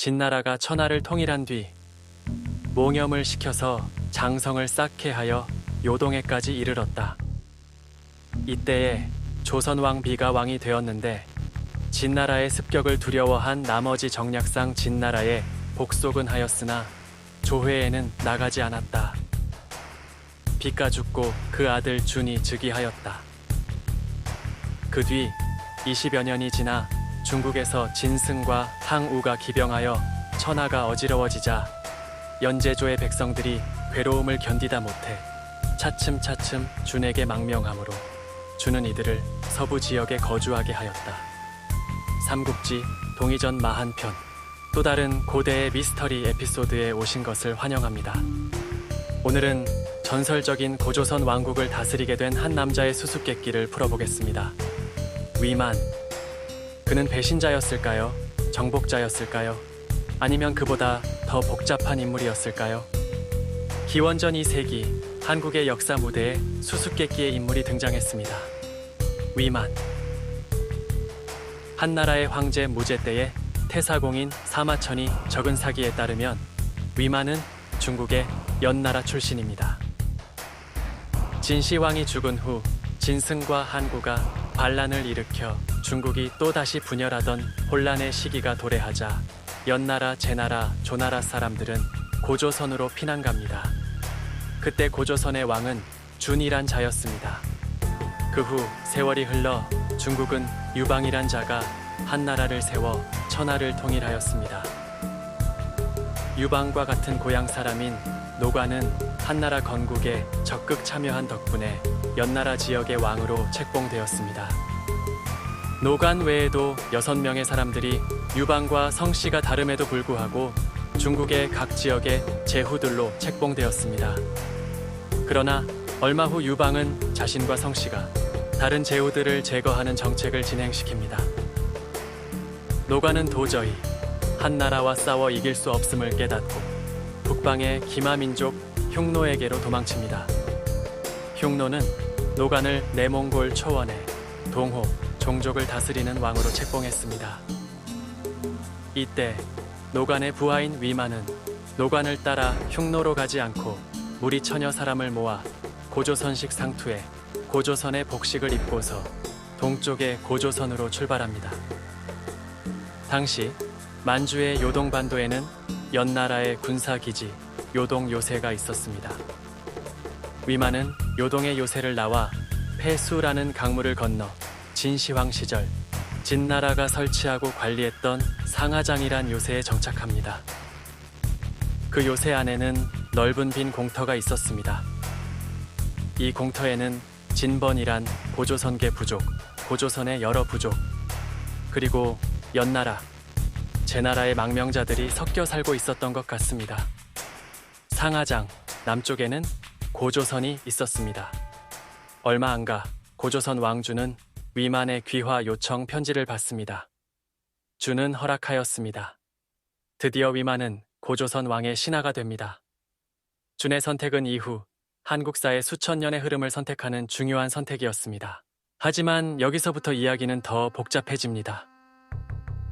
진나라가 천하를 통일한 뒤 몽염을 시켜서 장성을 쌓게 하여 요동해까지 이르렀다. 이때에 조선왕 비가 왕이 되었는데 진나라의 습격을 두려워한 나머지 정략상 진나라에 복속은 하였으나 조회에는 나가지 않았다. 비가 죽고 그 아들 준이 즉위하였다. 그 뒤 20여 년이 지나 중국에서 진승과 항우가 기병하여 천하가 어지러워지자 연제조의 백성들이 괴로움을 견디다 못해 차츰차츰 준에게 망명하므로 준은 이들을 서부 지역에 거주하게 하였다. 삼국지 동이전 마한편, 또 다른 고대의 미스터리 에피소드에 오신 것을 환영합니다. 오늘은 전설적인 고조선 왕국을 다스리게 된 한 남자의 수수께끼를 풀어보겠습니다. 위만. 그는 배신자였을까요? 정복자였을까요? 아니면 그보다 더 복잡한 인물이었을까요? 기원전 2세기 한국의 역사 무대에 수수께끼의 인물이 등장했습니다. 위만. 한나라의 황제 무제 때에 태사공인 사마천이 적은 사기에 따르면 위만은 중국의 연나라 출신입니다. 진시황이 죽은 후 진승과 한구가 반란을 일으켜 중국이 또다시 분열하던 혼란의 시기가 도래하자 연나라, 제나라, 조나라 사람들은 고조선으로 피난갑니다. 그때 고조선의 왕은 준이란 자였습니다. 그 후 세월이 흘러 중국은 유방이란 자가 한나라를 세워 천하를 통일하였습니다. 유방과 같은 고향 사람인 노관은 한나라 건국에 적극 참여한 덕분에 연나라 지역의 왕으로 책봉되었습니다. 노관 외에도 6명의 사람들이 유방과 성씨가 다름에도 불구하고 중국의 각 지역의 제후들로 책봉되었습니다. 그러나 얼마 후 유방은 자신과 성씨가 다른 제후들을 제거하는 정책을 진행시킵니다. 노관은 도저히 한나라와 싸워 이길 수 없음을 깨닫고 북방의 기마민족 흉노에게로 도망칩니다. 흉노는 노관을 내몽골 초원에 동호, 종족을 다스리는 왕으로 책봉했습니다. 이때 노관의 부하인 위만은 노관을 따라 흉노로 가지 않고 무리 천여 사람을 모아 고조선식 상투에 고조선의 복식을 입고서 동쪽의 고조선으로 출발합니다. 당시 만주의 요동반도에는 연나라의 군사기지 요동 요새가 있었습니다. 위만은 요동의 요새를 나와 폐수라는 강물을 건너 진시황 시절 진나라가 설치하고 관리했던 상하장이란 요새에 정착합니다. 그 요새 안에는 넓은 빈 공터가 있었습니다. 이 공터에는 진번이란 고조선계 부족, 고조선의 여러 부족, 그리고 연나라, 제나라의 망명자들이 섞여 살고 있었던 것 같습니다. 상하장 남쪽에는 고조선이 있었습니다. 얼마 안가 고조선 왕주는 위만의 귀화 요청 편지를 받습니다. 주는 허락하였습니다. 드디어 위만은 고조선 왕의 신하가 됩니다. 준의 선택은 이후 한국사의 수천 년의 흐름을 선택하는 중요한 선택이었습니다. 하지만 여기서부터 이야기는 더 복잡해집니다.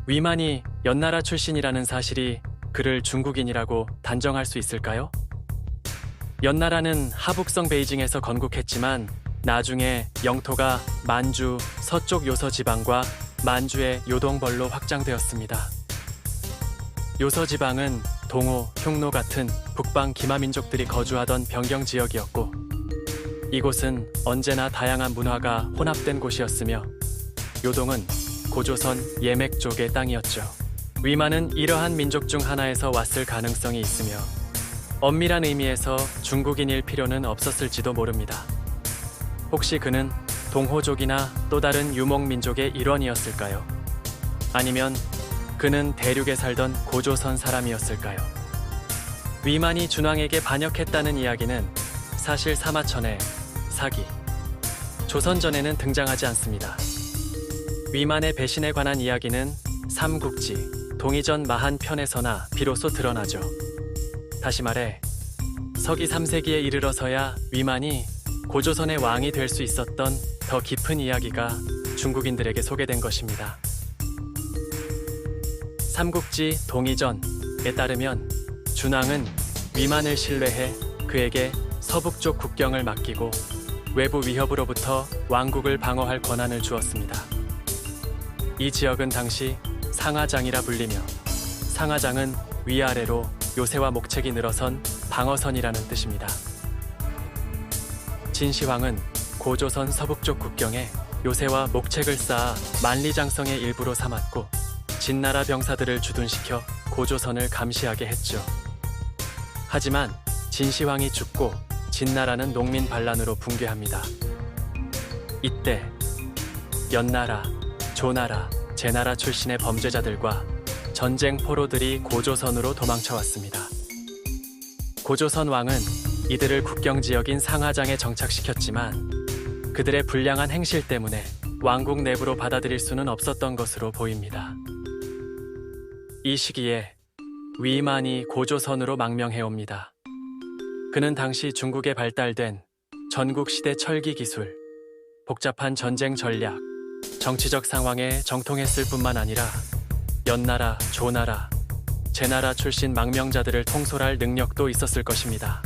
위만이 연나라 출신이라는 사실이 그를 중국인이라고 단정할 수 있을까요? 연나라는 하북성 베이징에서 건국했지만 나중에 영토가 만주, 서쪽 요서 지방과 만주의 요동벌로 확장되었습니다. 요서 지방은 동호, 흉노 같은 북방 기마민족들이 거주하던 변경 지역이었고 이곳은 언제나 다양한 문화가 혼합된 곳이었으며 요동은 고조선 예맥족의 땅이었죠. 위만은 이러한 민족 중 하나에서 왔을 가능성이 있으며 엄밀한 의미에서 중국인일 필요는 없었을지도 모릅니다. 혹시 그는 동호족이나 또 다른 유목민족의 일원이었을까요? 아니면 그는 대륙에 살던 고조선 사람이었을까요? 위만이 준왕에게 반역했다는 이야기는 사실 사마천의 사기, 조선전에는 등장하지 않습니다. 위만의 배신에 관한 이야기는 삼국지, 동이전 마한편에서나 비로소 드러나죠. 다시 말해 서기 3세기에 이르러서야 위만이 고조선의 왕이 될 수 있었던 더 깊은 이야기가 중국인들에게 소개된 것입니다. 삼국지 동의전에 따르면 준왕은 위만을 신뢰해 그에게 서북쪽 국경을 맡기고 외부 위협으로부터 왕국을 방어할 권한을 주었습니다. 이 지역은 당시 상하장이라 불리며 상하장은 위아래로 요새와 목책이 늘어선 방어선이라는 뜻입니다. 진시황은 고조선 서북쪽 국경에 요새와 목책을 쌓아 만리장성의 일부로 삼았고 진나라 병사들을 주둔시켜 고조선을 감시하게 했죠. 하지만 진시황이 죽고 진나라는 농민 반란으로 붕괴합니다. 이때 연나라, 조나라, 제나라 출신의 범죄자들과 전쟁 포로들이 고조선으로 도망쳐왔습니다. 고조선 왕은 이들을 국경 지역인 상하장에 정착시켰지만 그들의 불량한 행실 때문에 왕국 내부로 받아들일 수는 없었던 것으로 보입니다. 이 시기에 위만이 고조선으로 망명해옵니다. 그는 당시 중국에 발달된 전국시대 철기 기술, 복잡한 전쟁 전략, 정치적 상황에 정통했을 뿐만 아니라 연나라, 조나라, 제나라 출신 망명자들을 통솔할 능력도 있었을 것입니다.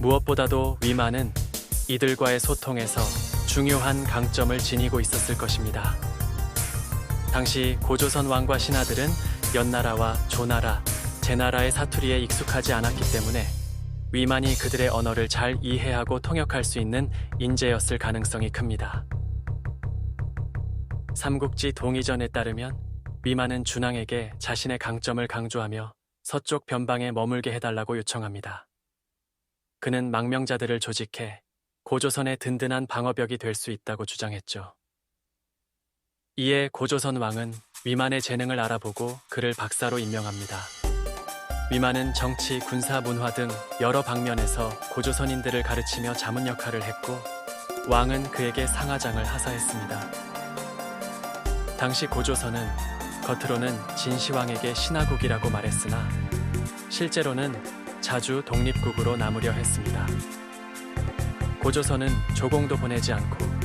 무엇보다도 위만은 이들과의 소통에서 중요한 강점을 지니고 있었을 것입니다. 당시 고조선 왕과 신하들은 연나라와 조나라, 제나라의 사투리에 익숙하지 않았기 때문에 위만이 그들의 언어를 잘 이해하고 통역할 수 있는 인재였을 가능성이 큽니다. 삼국지 동의전에 따르면 위만은 준왕에게 자신의 강점을 강조하며 서쪽 변방에 머물게 해달라고 요청합니다. 그는 망명자들을 조직해 고조선의 든든한 방어벽이 될 수 있다고 주장했죠. 이에 고조선 왕은 위만의 재능을 알아보고 그를 박사로 임명합니다. 위만은 정치, 군사, 문화 등 여러 방면에서 고조선인들을 가르치며 자문 역할을 했고 왕은 그에게 상하장을 하사했습니다. 당시 고조선은 겉으로는 진시황에게 신하국이라고 말했으나 실제로는 자주 독립국으로 남으려 했습니다. 고조선은 조공도 보내지 않고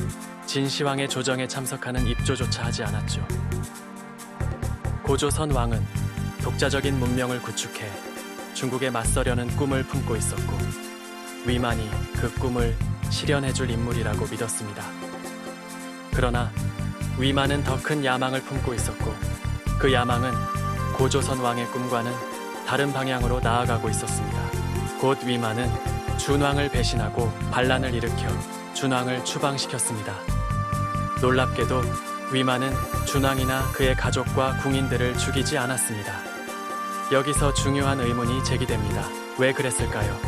진시황의 조정에 참석하는 입조조차 하지 않았죠. 고조선 왕은 독자적인 문명을 구축해 중국에 맞서려는 꿈을 품고 있었고 위만이 그 꿈을 실현해줄 인물이라고 믿었습니다. 그러나 위만은 더 큰 야망을 품고 있었고 그 야망은 고조선 왕의 꿈과는 다른 방향으로 나아가고 있었습니다. 곧 위만은 준왕을 배신하고 반란을 일으켜 준왕을 추방시켰습니다. 놀랍게도 위만은 준왕이나 그의 가족과 궁인들을 죽이지 않았습니다. 여기서 중요한 의문이 제기됩니다. 왜 그랬을까요?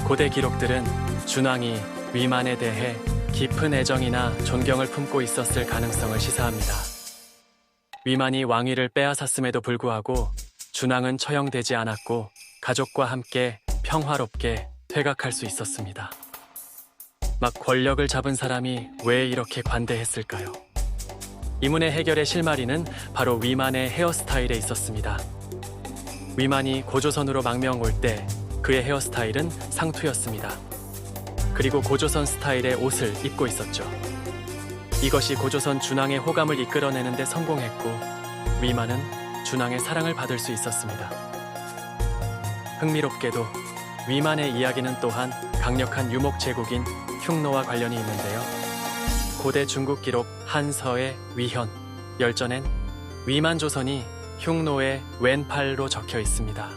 고대 기록들은 준왕이 위만에 대해 깊은 애정이나 존경을 품고 있었을 가능성을 시사합니다. 위만이 왕위를 빼앗았음에도 불구하고 준왕은 처형되지 않았고 가족과 함께 평화롭게 퇴각할 수 있었습니다. 막 권력을 잡은 사람이 왜 이렇게 관대했을까요? 이 문의 해결의 실마리는 바로 위만의 헤어스타일에 있었습니다. 위만이 고조선으로 망명 올 때 그의 헤어스타일은 상투였습니다. 그리고 고조선 스타일의 옷을 입고 있었죠. 이것이 고조선 준왕의 호감을 이끌어내는 데 성공했고 위만은 준왕의 사랑을 받을 수 있었습니다. 흥미롭게도 위만의 이야기는 또한 강력한 유목 제국인 흉노와 관련이 있는데요. 고대 중국 기록 한서의 위현 열전엔 위만 조선이 흉노의 왼팔로 적혀 있습니다.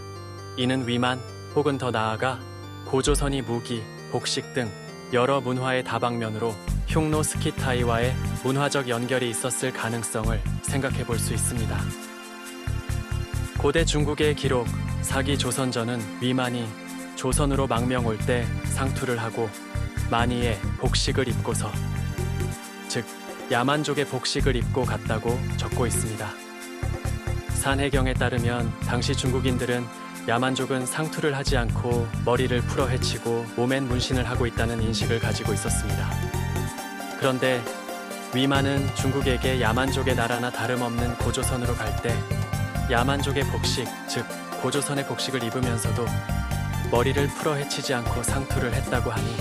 이는 위만 혹은 더 나아가 고조선이 무기, 복식 등 여러 문화의 다방면으로 흉노 스키타이와의 문화적 연결이 있었을 가능성을 생각해 볼 수 있습니다. 고대 중국의 기록 사기 조선전은 위만이 조선으로 망명 올 때 상투를 하고 만이의 복식을 입고서 즉 야만족의 복식을 입고 갔다고 적고 있습니다. 산해경에 따르면 당시 중국인들은 야만족은 상투를 하지 않고 머리를 풀어 헤치고 몸엔 문신을 하고 있다는 인식을 가지고 있었습니다. 그런데 위만은 중국에게 야만족의 나라나 다름없는 고조선으로 갈 때 야만족의 복식, 즉 고조선의 복식을 입으면서도 머리를 풀어 헤치지 않고 상투를 했다고 하니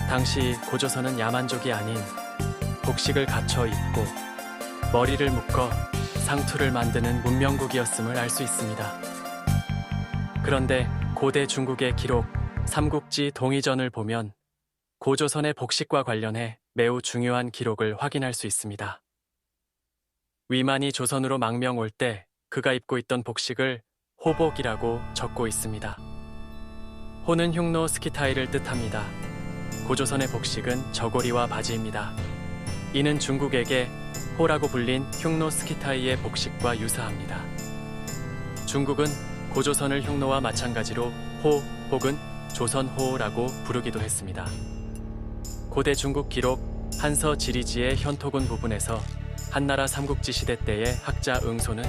당시 고조선은 야만족이 아닌 복식을 갖춰 입고 머리를 묶어 상투를 만드는 문명국이었음을 알 수 있습니다. 그런데 고대 중국의 기록 삼국지 동이전을 보면 고조선의 복식과 관련해 매우 중요한 기록을 확인할 수 있습니다. 위만이 조선으로 망명 올 때 그가 입고 있던 복식을 호복이라고 적고 있습니다. 호는 흉노 스키타이를 뜻합니다. 고조선의 복식은 저고리와 바지입니다. 이는 중국에게 호라고 불린 흉노 스키타이의 복식과 유사합니다. 중국은 고조선을 흉노와 마찬가지로 호 혹은 조선호라고 부르기도 했습니다. 고대 중국 기록 한서 지리지의 현토군 부분에서 한나라 삼국지 시대 때의 학자 응소는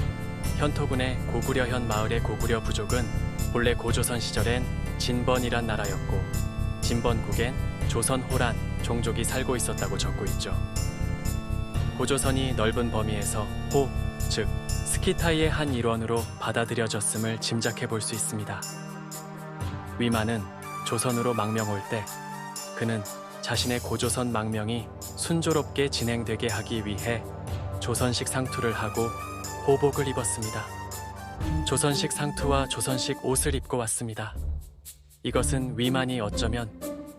현토군의 고구려현 마을의 고구려 부족은 본래 고조선 시절엔 진번이란 나라였고 진번국엔 조선호란 종족이 살고 있었다고 적고 있죠. 고조선이 넓은 범위에서 호, 즉 스키타이의 한 일원으로 받아들여졌음을 짐작해 볼 수 있습니다. 위만은 조선으로 망명 올 때 그는 자신의 고조선 망명이 순조롭게 진행되게 하기 위해 조선식 상투를 하고 호복을 입었습니다. 조선식 상투와 조선식 옷을 입고 왔습니다. 이것은 위만이 어쩌면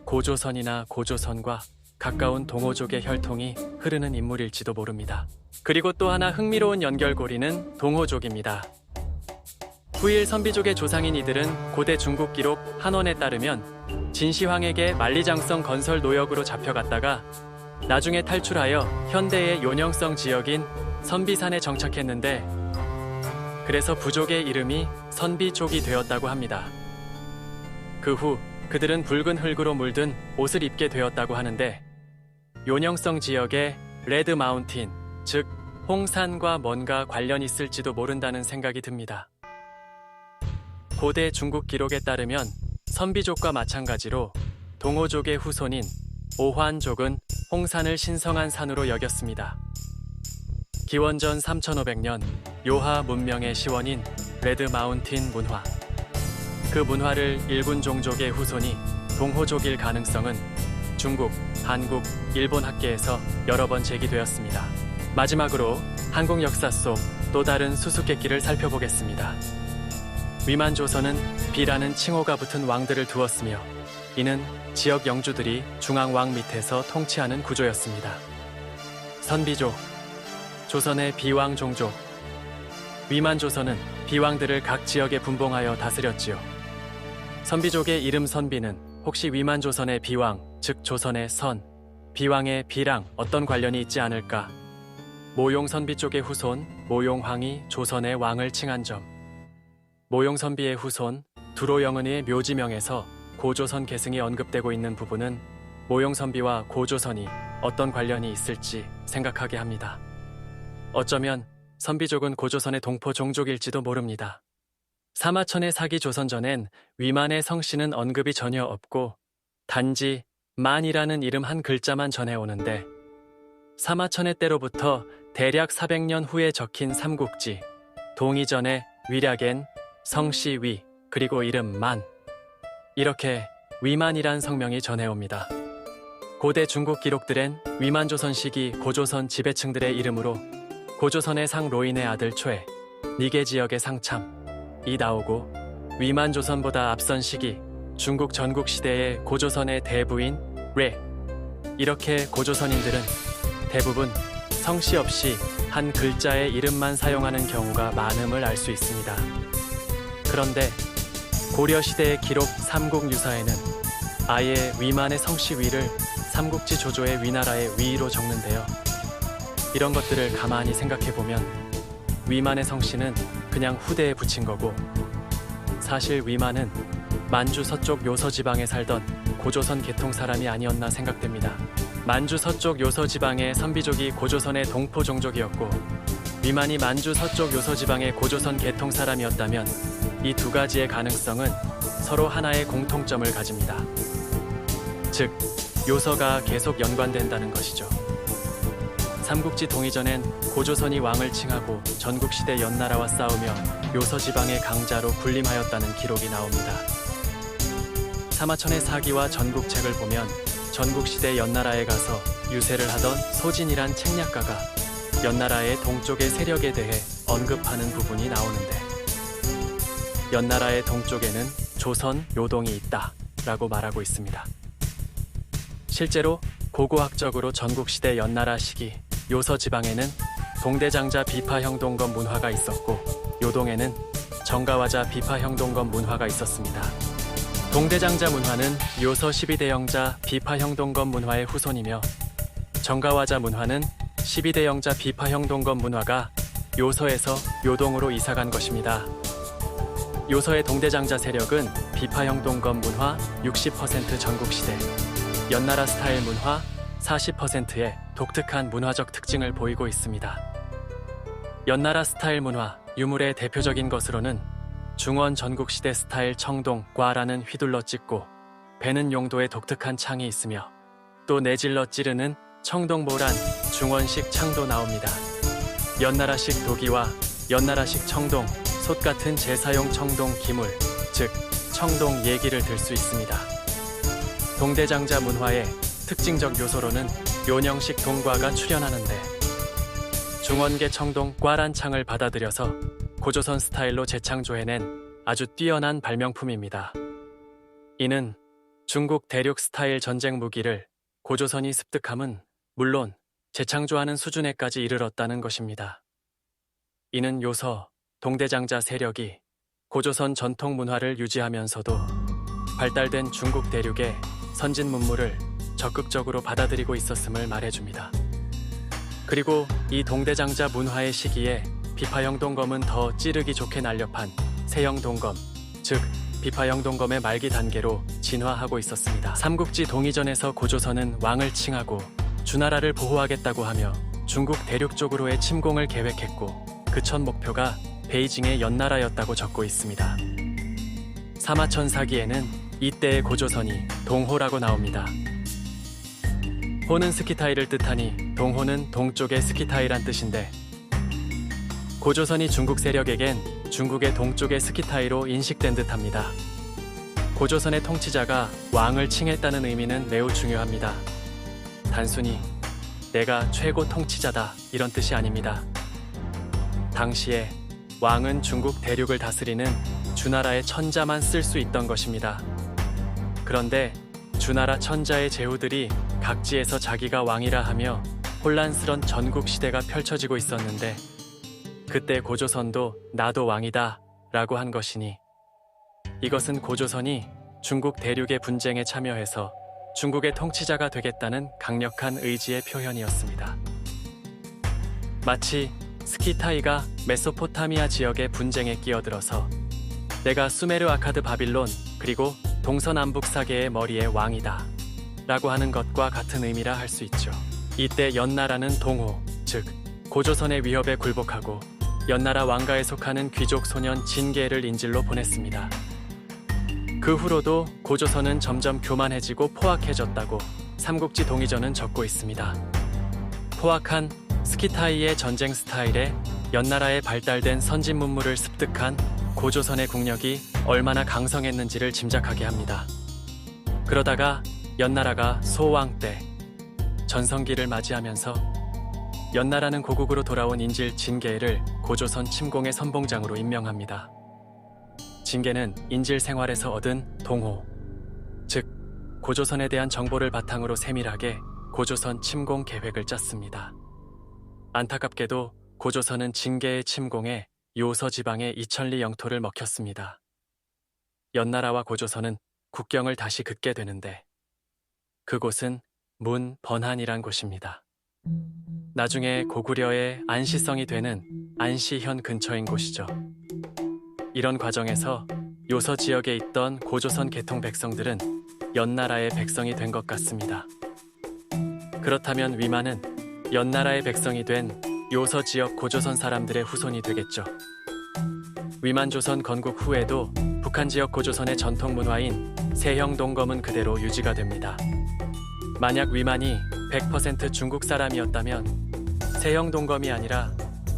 고조선이나 고조선과 가까운 동호족의 혈통이 흐르는 인물일지도 모릅니다. 그리고 또 하나 흥미로운 연결고리는 동호족입니다. 후일 선비족의 조상인 이들은 고대 중국 기록 한원에 따르면 진시황에게 만리장성 건설 노역으로 잡혀갔다가 나중에 탈출하여 현대의 요령성 지역인 선비산에 정착했는데 그래서 부족의 이름이 선비족이 되었다고 합니다. 그 후 그들은 붉은 흙으로 물든 옷을 입게 되었다고 하는데 요령성 지역의 레드 마운틴, 즉 홍산과 뭔가 관련이 있을지도 모른다는 생각이 듭니다. 고대 중국 기록에 따르면 선비족과 마찬가지로 동호족의 후손인 오환족은 홍산을 신성한 산으로 여겼습니다. 기원전 3500년 요하 문명의 시원인 레드 마운틴 문화. 그 문화를 일군 종족의 후손이 동호족일 가능성은 중국, 한국, 일본 학계에서 여러 번 제기되었습니다. 마지막으로 한국 역사 속 또 다른 수수께끼를 살펴보겠습니다. 위만 조선은 비라는 칭호가 붙은 왕들을 두었으며 이는 지역 영주들이 중앙왕 밑에서 통치하는 구조였습니다. 선비족, 조선의 비왕 종족. 위만 조선은 비왕들을 각 지역에 분봉하여 다스렸지요. 선비족의 이름 선비는 혹시 위만 조선의 비왕, 즉 조선의 선, 비왕의 비랑 어떤 관련이 있지 않을까? 모용 선비 쪽의 후손 모용황이 조선의 왕을 칭한 점. 모용 선비의 후손 두로영은의 묘지명에서 고조선 계승이 언급되고 있는 부분은 모용 선비와 고조선이 어떤 관련이 있을지 생각하게 합니다. 어쩌면 선비족은 고조선의 동포 종족일지도 모릅니다. 사마천의 사기 조선전엔 위만의 성씨는 언급이 전혀 없고 단지 만이라는 이름 한 글자만 전해오는데 사마천의 때로부터 대략 400년 후에 적힌 삼국지 동이전의 위략엔 성씨 위 그리고 이름 만, 이렇게 위만이란 성명이 전해옵니다. 고대 중국 기록들엔 위만조선 시기 고조선 지배층들의 이름으로 고조선의 상 로인의 아들 초에, 니게 지역의 상참이 나오고 위만조선보다 앞선 시기 중국 전국시대의 고조선의 대부인 레, 이렇게 고조선인들은 대부분 성씨 없이 한 글자의 이름만 사용하는 경우가 많음을 알 수 있습니다. 그런데 고려시대의 기록 삼국유사에는 아예 위만의 성씨 위를 삼국지 조조의 위나라의 위로 적는데요. 이런 것들을 가만히 생각해보면 위만의 성씨는 그냥 후대에 붙인 거고 사실 위만은 만주 서쪽 요서지방에 살던 고조선 계통 사람이 아니었나 생각됩니다. 만주 서쪽 요서지방의 선비족이 고조선의 동포 종족이었고 위만이 만주 서쪽 요서지방의 고조선 계통 사람이었다면 이 두 가지의 가능성은 서로 하나의 공통점을 가집니다. 즉, 요서가 계속 연관된다는 것이죠. 삼국지 동이전엔 고조선이 왕을 칭하고 전국시대 연나라와 싸우며 요서지방의 강자로 군림하였다는 기록이 나옵니다. 사마천의 사기와 전국책을 보면 전국시대 연나라에 가서 유세를 하던 소진이란 책략가가 연나라의 동쪽의 세력에 대해 언급하는 부분이 나오는데, 연나라의 동쪽에는 조선, 요동이 있다 라고 말하고 있습니다. 실제로 고고학적으로 전국시대 연나라 시기 요서 지방에는 동대장자 비파형동검 문화가 있었고, 요동에는 정가화자 비파형동검 문화가 있었습니다. 동대장자 문화는 요서 12대영자 비파형동검 문화의 후손이며, 정가화자 문화는 12대영자 비파형동검 문화가 요서에서 요동으로 이사간 것입니다. 요서의 동대장자 세력은 비파형동검 문화 60% 전국시대, 연나라 스타일 문화 40%의 독특한 문화적 특징을 보이고 있습니다. 연나라 스타일 문화 유물의 대표적인 것으로는 중원 전국시대 스타일 청동과라는 휘둘러 찢고 베는 용도의 독특한 창이 있으며, 또 내질러 찌르는 청동보란 중원식 창도 나옵니다. 연나라식 도기와 연나라식 청동, 솥 같은 제사용 청동 기물, 즉 청동 예기를 들 수 있습니다. 동대장자 문화의 특징적 요소로는 요령식 동과가 출현하는데, 중원계 청동 꽈란 창을 받아들여서 고조선 스타일로 재창조해낸 아주 뛰어난 발명품입니다. 이는 중국 대륙 스타일 전쟁 무기를 고조선이 습득함은 물론 재창조하는 수준에까지 이르렀다는 것입니다. 이는 요서, 동대장자 세력이 고조선 전통 문화를 유지하면서도 발달된 중국 대륙의 선진 문물을 적극적으로 받아들이고 있었음을 말해줍니다. 그리고 이 동대장자 문화의 시기에 비파형 동검은 더 찌르기 좋게 날렵한 세형 동검, 즉 비파형 동검의 말기 단계로 진화하고 있었습니다. 삼국지 동이전에서 고조선은 왕을 칭하고 주나라를 보호하겠다고 하며 중국 대륙 쪽으로의 침공을 계획했고, 그 첫 목표가 베이징의 연나라였다고 적고 있습니다. 사마천사기에는 이때의 고조선이 동호라고 나옵니다. 호는 스키타이를 뜻하니 동호는 동쪽의 스키타이란 뜻인데, 고조선이 중국 세력에겐 중국의 동쪽의 스키타이로 인식된 듯합니다. 고조선의 통치자가 왕을 칭했다는 의미는 매우 중요합니다. 단순히 내가 최고 통치자다 이런 뜻이 아닙니다. 당시에 왕은 중국 대륙을 다스리는 주나라의 천자만 쓸 수 있던 것입니다. 그런데 주나라 천자의 제후들이 각지에서 자기가 왕이라 하며 혼란스런 전국 시대가 펼쳐지고 있었는데, 그때 고조선도 나도 왕이다 라고 한 것이니, 이것은 고조선이 중국 대륙의 분쟁에 참여해서 중국의 통치자가 되겠다는 강력한 의지의 표현이었습니다. 마치 스키타이가 메소포타미아 지역의 분쟁에 끼어들어서 내가 수메르 아카드 바빌론 그리고 동서남북 사계의 머리의 왕이다 라고 하는 것과 같은 의미라 할 수 있죠. 이때 연나라는 동호, 즉 고조선의 위협에 굴복하고 연나라 왕가에 속하는 귀족 소년 진계를 인질로 보냈습니다. 그 후로도 고조선은 점점 교만해지고 포악해졌다고 삼국지 동이전은 적고 있습니다. 포악한 스키타이의 전쟁 스타일에 연나라에 발달된 선진 문물을 습득한 고조선의 국력이 얼마나 강성했는지를 짐작하게 합니다. 그러다가 연나라가 소왕 때 전성기를 맞이하면서 연나라는 고국으로 돌아온 인질 진계를 고조선 침공의 선봉장으로 임명합니다. 진계는 인질 생활에서 얻은 동호, 즉 고조선에 대한 정보를 바탕으로 세밀하게 고조선 침공 계획을 짰습니다. 안타깝게도 고조선은 진계의 침공에 요서 지방의 이천리 영토를 먹혔습니다. 연나라와 고조선은 국경을 다시 긋게 되는데, 그곳은 문 번한이란 곳입니다. 나중에 고구려의 안시성이 되는 안시현 근처인 곳이죠. 이런 과정에서 요서 지역에 있던 고조선 계통 백성들은 연나라의 백성이 된 것 같습니다. 그렇다면 위만은 연나라의 백성이 된 요서 지역 고조선 사람들의 후손이 되겠죠. 위만조선 건국 후에도 북한 지역 고조선의 전통 문화인 세형 동검은 그대로 유지가 됩니다. 만약 위만이 100% 중국 사람이었다면 세형 동검이 아니라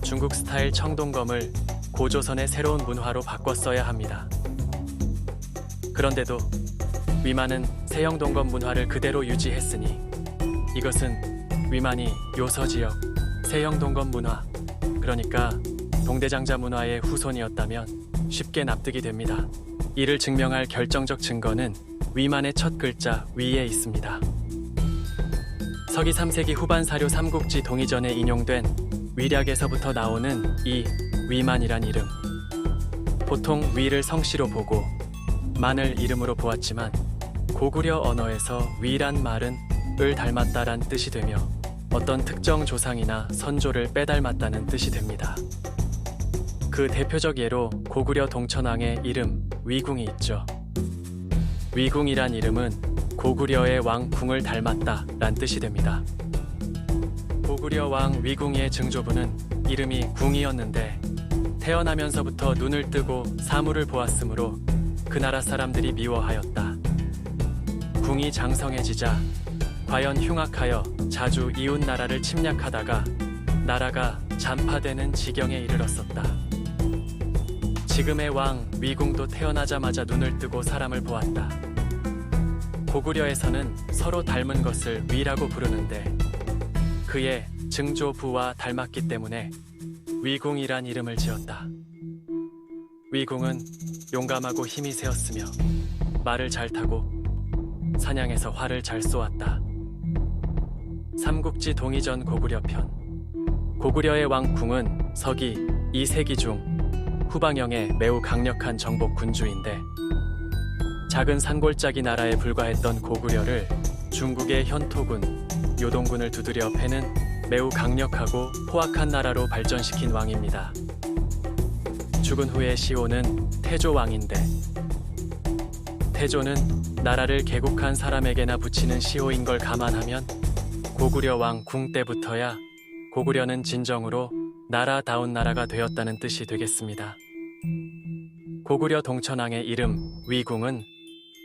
중국 스타일 청동검을 고조선의 새로운 문화로 바꿨어야 합니다. 그런데도 위만은 세형 동검 문화를 그대로 유지했으니, 이것은 위만이 요서 지역 세형 동건 문화, 그러니까 동대장자 문화의 후손이었다면 쉽게 납득이 됩니다. 이를 증명할 결정적 증거는 위만의 첫 글자 위에 있습니다. 서기 3세기 후반 사료 삼국지 동이전에 인용된 위략에서부터 나오는 이 위만이란 이름. 보통 위를 성씨로 보고 만을 이름으로 보았지만 고구려 언어에서 위란 말은 을 닮았다란 뜻이 되며 어떤 특정 조상이나 선조를 빼닮았다는 뜻이 됩니다. 그 대표적 예로 고구려 동천왕의 이름 위궁이 있죠. 위궁이란 이름은 고구려의 왕 궁을 닮았다란 뜻이 됩니다. 고구려 왕 위궁의 증조부는 이름이 궁이었는데 태어나면서부터 눈을 뜨고 사물을 보았으므로 그 나라 사람들이 미워하였다. 궁이 장성해지자 과연 흉악하여 자주 이웃 나라를 침략하다가 나라가 잔파되는 지경에 이르렀었다. 지금의 왕 위궁도 태어나자마자 눈을 뜨고 사람을 보았다. 고구려에서는 서로 닮은 것을 위라고 부르는데 그의 증조부와 닮았기 때문에 위궁이란 이름을 지었다. 위궁은 용감하고 힘이 세었으며 말을 잘 타고 사냥에서 활을 잘 쏘았다. 삼국지 동이전 고구려편. 고구려의 왕 궁은 서기 2세기 중 후방형의 매우 강력한 정복 군주인데 작은 산골짜기 나라에 불과했던 고구려를 중국의 현토군, 요동군을 두드려 패는 매우 강력하고 포악한 나라로 발전시킨 왕입니다. 죽은 후의 시호는 태조왕인데 태조는 나라를 개국한 사람에게나 붙이는 시호인 걸 감안하면 고구려 왕 궁 때부터야 고구려는 진정으로 나라다운 나라가 되었다는 뜻이 되겠습니다. 고구려 동천왕의 이름 위궁은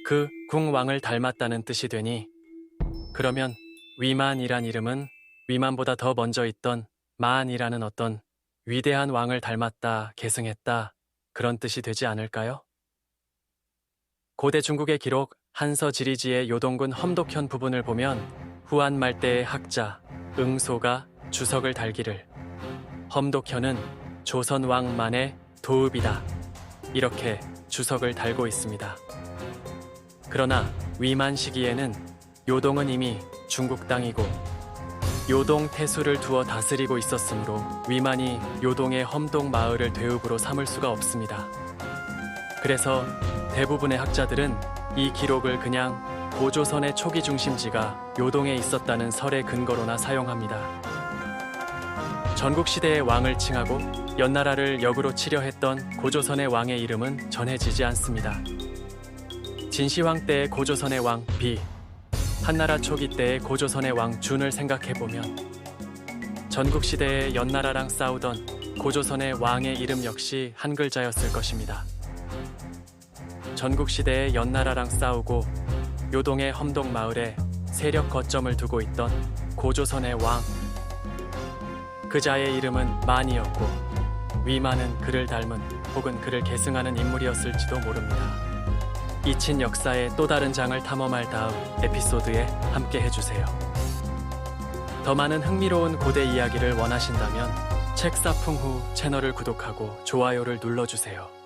그 궁왕을 닮았다는 뜻이 되니 그러면 위만이란 이름은 위만보다 더 먼저 있던 만이라는 어떤 위대한 왕을 닮았다, 계승했다 그런 뜻이 되지 않을까요? 고대 중국의 기록 한서 지리지의 요동군 험독현 부분을 보면 후한 말대의 학자 응소가 주석을 달기를 험독현은 조선 왕만의 도읍이다 이렇게 주석을 달고 있습니다. 그러나 위만 시기에는 요동은 이미 중국 땅이고 요동 태수를 두어 다스리고 있었으므로 위만이 요동의 험독 마을을 대읍으로 삼을 수가 없습니다. 그래서 대부분의 학자들은 이 기록을 그냥 고조선의 초기 중심지가 요동에 있었다는 설의 근거로나 사용합니다. 전국시대의 왕을 칭하고 연나라를 역으로 치려 했던 고조선의 왕의 이름은 전해지지 않습니다. 진시황 때의 고조선의 왕 비, 한나라 초기 때의 고조선의 왕 준을 생각해보면 전국시대의 연나라랑 싸우던 고조선의 왕의 이름 역시 한 글자였을 것입니다. 전국시대의 연나라랑 싸우고 요동의 험독 마을에 세력 거점을 두고 있던 고조선의 왕, 그 자의 이름은 만이었고 위만은 그를 닮은 혹은 그를 계승하는 인물이었을지도 모릅니다. 잊힌 역사의 또 다른 장을 탐험할 다음 에피소드에 함께 해주세요. 더 많은 흥미로운 고대 이야기를 원하신다면 책사풍 후 채널을 구독하고 좋아요를 눌러주세요.